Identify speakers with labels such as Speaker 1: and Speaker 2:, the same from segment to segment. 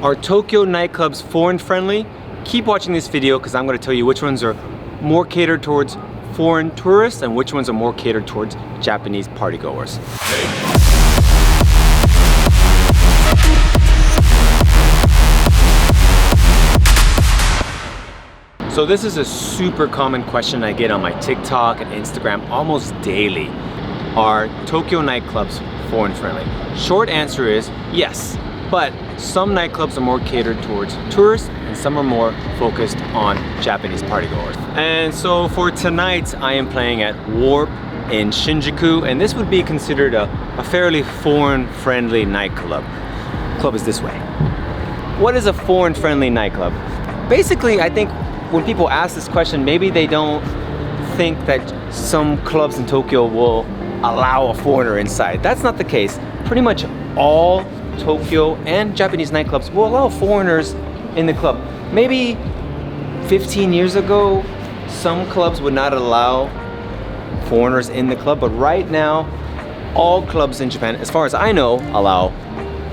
Speaker 1: Are Tokyo nightclubs foreign friendly? Keep watching this video because I'm going to tell you which ones are more catered towards foreign tourists and which ones are more catered towards Japanese partygoers. So this is a super common question I get on my TikTok and Instagram almost daily. Are Tokyo nightclubs foreign friendly? Short answer is yes, but some nightclubs are more catered towards tourists and some are more focused on Japanese partygoers. And so for tonight, I am playing at WARP in Shinjuku, and this would be considered a fairly foreign-friendly nightclub. Club is this way. What is a foreign-friendly nightclub? Basically, I think when people ask this question, maybe they don't think that some clubs in Tokyo will allow a foreigner inside. That's not the case. Pretty much all Tokyo and Japanese nightclubs will allow foreigners in the club. Maybe 15 years ago, some clubs would not allow foreigners in the club, but right now, all clubs in Japan, as far as I know, allow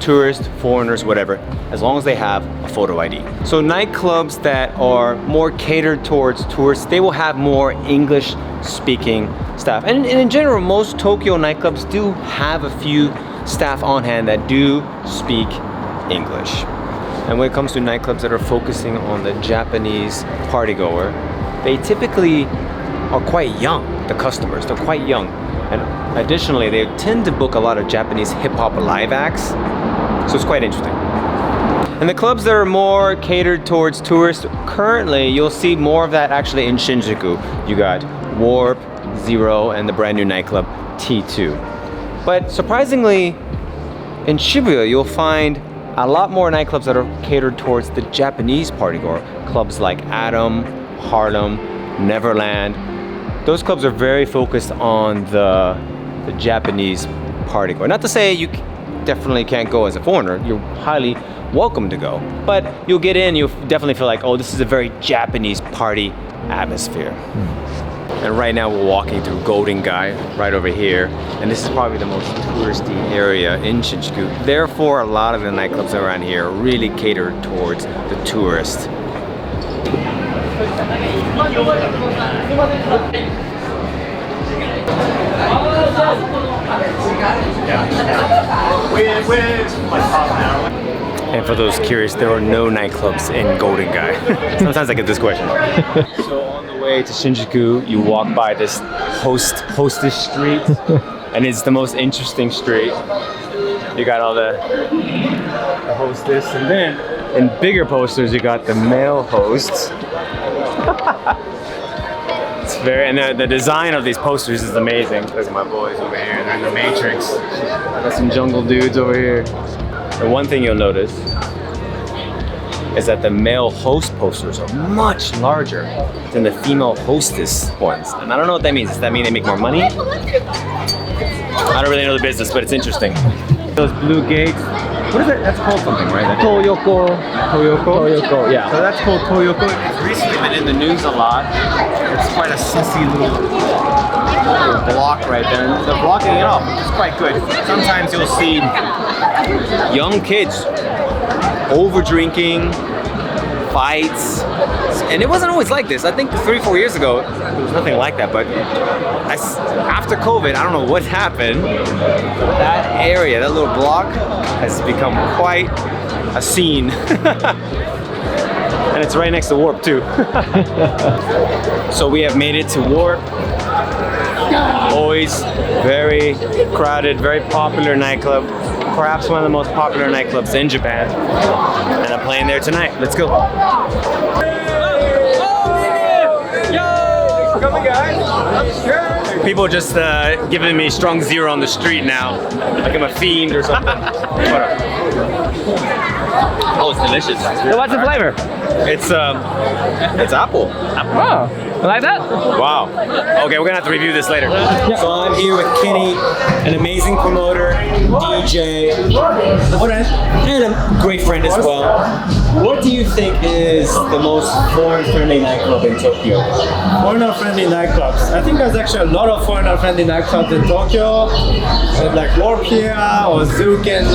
Speaker 1: tourists, foreigners, whatever, as long as they have a photo ID. So nightclubs that are more catered towards tourists, they will have more English speaking staff. And in general, most Tokyo nightclubs do have a few staff on hand that do speak English. And when it comes to nightclubs that are focusing on the Japanese partygoer, they typically are quite young, the customers, they're quite young. And additionally, they tend to book a lot of Japanese hip-hop live acts, so it's quite interesting. And the clubs that are more catered towards tourists, currently you'll see more of that actually in Shinjuku. You got WARP, Zero, and the brand new nightclub T2. But surprisingly, in Shibuya, you'll find a lot more nightclubs that are catered towards the Japanese partygoer. Clubs like Atom, Harlem, Neverland. Those clubs are very focused on the Japanese partygoer. Not to say you definitely can't go as a foreigner. You're highly welcome to go. But you'll get in, you'll definitely feel like, oh, this is a very Japanese party atmosphere. And right now we're walking through Golden Gai, right over here. And this is probably the most touristy area in Shinjuku. Therefore, a lot of the nightclubs around here are really catered towards the tourist. And for those curious, there are no nightclubs in Golden Gai. Sometimes I get this question. So on the way to Shinjuku, you walk by this hostess street, and it's the most interesting street. You got all the hostess, and then in bigger posters, you got the male hosts. It's very, and the design of these posters is amazing. Look at my boys over here, they're in the Matrix. I got some jungle dudes over here. And one thing you'll notice is that the male host posters are much larger than the female hostess ones. And I don't know what that means. Does that mean they make more money? I don't really know the business, but it's interesting. Those blue gates, what is that? That's called something, right?
Speaker 2: Toyoko. Toyoko, yeah.
Speaker 1: So that's called Toyoko. It's recently been in the news a lot. It's quite a sussy little block right there. And they're blocking it off, which is quite good. Sometimes you'll see young kids over drinking, fights, and it wasn't always like this. I think 3-4 years ago it was nothing like that, but after COVID, I don't know what happened. That area, that little block, has become quite a scene. And it's right next to WARP too. So we have made it to WARP. Always very crowded, very popular nightclub. Perhaps one of the most popular nightclubs in Japan. And I'm playing there tonight. Let's go. Yo! Coming, guys. People just giving me strong zero on the street now. Like I'm a fiend or something. Oh, it's delicious.
Speaker 2: So what's the flavor?
Speaker 1: It's apple.
Speaker 2: Oh. Like that?
Speaker 1: Wow. Okay, we're gonna have to review this later. So I'm here with Kenny, an amazing promoter, DJ, and a great friend as well. What do you think is the most foreign-friendly nightclub in Tokyo?
Speaker 3: Foreigner-friendly nightclubs. I think there's actually a lot of foreigner-friendly nightclubs in Tokyo, like Warp here, or Zouk in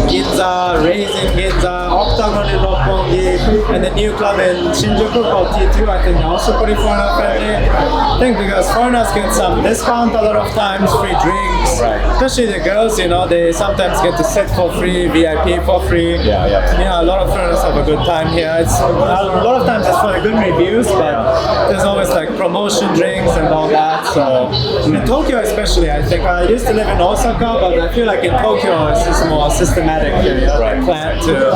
Speaker 3: Ginza, Raise in Ginza, Octagon in Roppongi, and the new club in Shinjuku called T2. I think they're also pretty foreigner-friendly. I think because foreigners get some discount a lot of times, free drinks, especially the girls. You know, they sometimes get to sit for free, VIP for free. Yeah, a lot of foreigners have a good time here. It's a lot of times it's for the good reviews, but there's always like promotion drinks and all that. So in Tokyo especially, I think I used to live in Osaka, but I feel like in Tokyo it's just more systematic here. You know, they plan to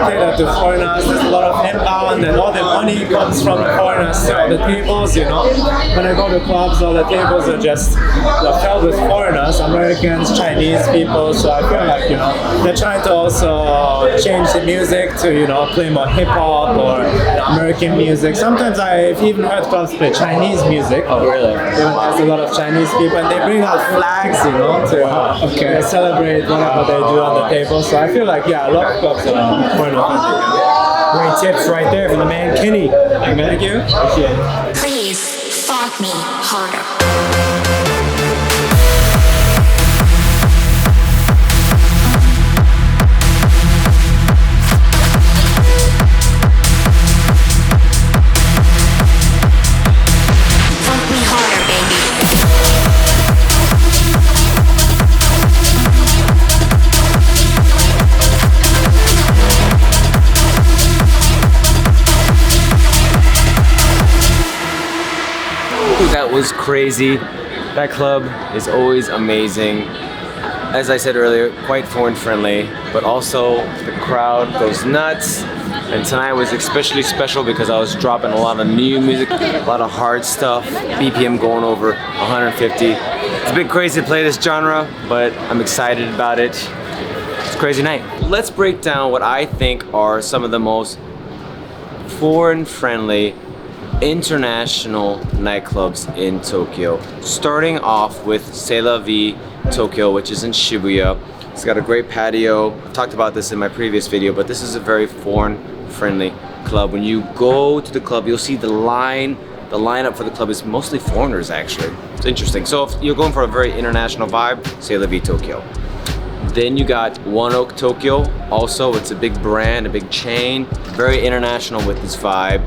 Speaker 3: cater to foreigners. There's a lot of inbound, and all the money comes from the foreigners to all the tables. You know, when I go to clubs, all the tables are just filled with foreigners, Americans, Chinese people. So I feel like, you know, they're trying to also change the music to, you know, play more hip hop or American music. Sometimes I've even heard clubs play Chinese music.
Speaker 2: Oh, really?
Speaker 3: There's a lot of Chinese people, and they bring out flags, you know, to celebrate whatever they do on the table. So I feel like, yeah, a lot of clubs are foreigner-friendly.
Speaker 1: Great tips right there from the man Kenny.
Speaker 3: Thank you. Appreciate it.
Speaker 4: Please fuck me harder.
Speaker 1: That was crazy. That club is always amazing. As I said earlier, quite foreign friendly, but also the crowd goes nuts. And tonight was especially special because I was dropping a lot of new music, a lot of hard stuff, BPM going over 150. It's a bit crazy to play this genre, but I'm excited about it. It's a crazy night. Let's break down what I think are some of the most foreign friendly international nightclubs in Tokyo. Starting off with C'est La Vie Tokyo, which is in Shibuya. It's got a great patio. I talked about this in my previous video, but this is a very foreign-friendly club. When you go to the club, you'll see the lineup for the club is mostly foreigners, actually. It's interesting. So if you're going for a very international vibe, C'est La Vie Tokyo. Then you got One Oak Tokyo. Also, it's a big brand, a big chain, very international with this vibe.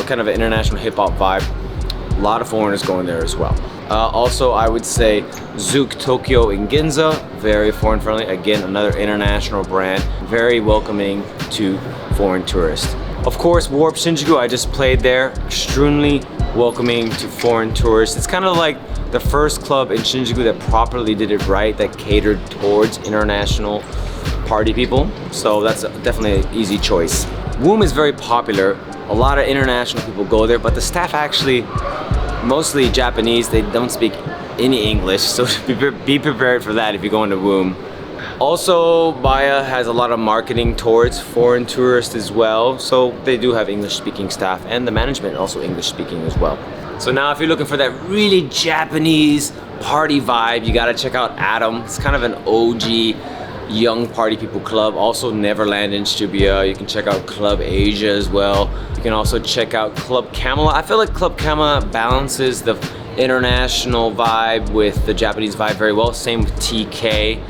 Speaker 1: Kind of an international hip-hop vibe. A lot of foreigners going there as well. Also, I would say Zouk Tokyo in Ginza, very foreign friendly. Again, another international brand, very welcoming to foreign tourists. Of course, WARP Shinjuku, I just played there, extremely welcoming to foreign tourists. It's kind of like the first club in Shinjuku that properly did it right, that catered towards international party people. So that's definitely an easy choice. WOOM is very popular. A lot of international people go there, but the staff actually, mostly Japanese, they don't speak any English, so be prepared for that if you go into WOOM. Also, Baya has a lot of marketing towards foreign tourists as well, so they do have English-speaking staff, and the management also English-speaking as well. So now if you're looking for that really Japanese party vibe, you gotta check out Adam. It's kind of an OG young party people club. Also Neverland in Shibuya. You can check out Club Asia as well. You can also check out Club Camelot. I feel like Club Camelot balances the international vibe with the Japanese vibe very well. Same with TK.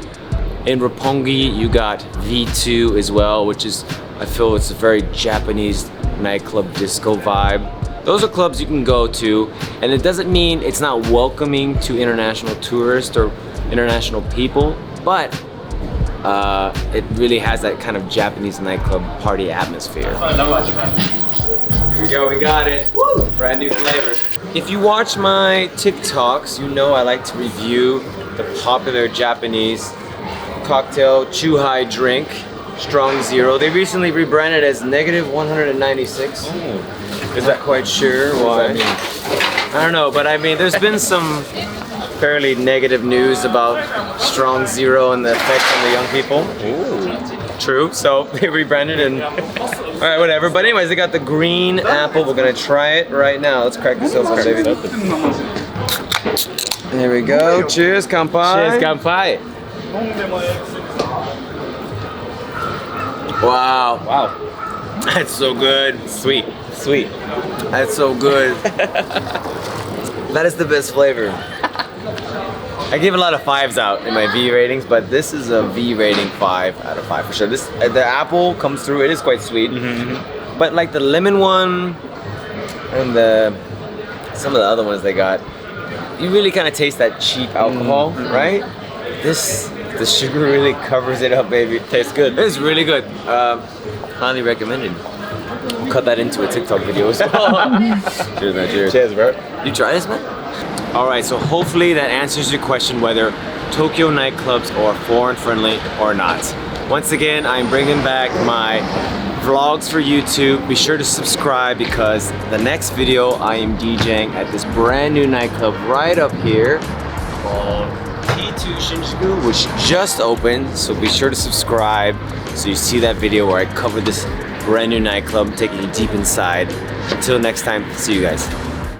Speaker 1: In Roppongi, you got V2 as well, which is, I feel it's a very Japanese nightclub disco vibe. Those are clubs you can go to, and it doesn't mean it's not welcoming to international tourists or international people, but it really has that kind of Japanese nightclub party atmosphere. Here we go, we got it. Woo! Brand new flavor. If you watch my TikToks, you know I like to review the popular Japanese cocktail Chuhai drink, Strong Zero. They recently rebranded as Negative 196. Is that quite sure why? I don't know, but I mean, there's been some fairly negative news about Strong Zero and the effect on the young people. True, so they rebranded and alright, whatever. But anyways, they got the green apple. We're gonna try it right now. Let's crack this open, baby. There we go. Cheers, kanpai.
Speaker 2: Cheers, kanpai.
Speaker 1: Wow.
Speaker 2: Wow.
Speaker 1: That's so good.
Speaker 2: Sweet. Sweet.
Speaker 1: That's so good. That is the best flavor. I give a lot of 5s out in my V ratings, but this is a V rating 5 out of 5 for sure. This the apple comes through. It is quite sweet, but like the lemon one and some of the other ones they got, you really kind of taste that cheap alcohol, right? The sugar really covers it up, baby. Tastes good. It's really good. Highly recommended. We'll cut that into a TikTok video as well. Cheers, man. Cheers.
Speaker 2: Cheers, bro.
Speaker 1: You try this, man? Alright, so hopefully that answers your question whether Tokyo nightclubs are foreign friendly or not. Once again, I'm bringing back my vlogs for YouTube. Be sure to subscribe because the next video I am DJing at this brand new nightclub right up here called T2 Shinjuku, which just opened. So be sure to subscribe so you see that video where I cover this brand new nightclub, taking you deep inside. Until next time, see you guys.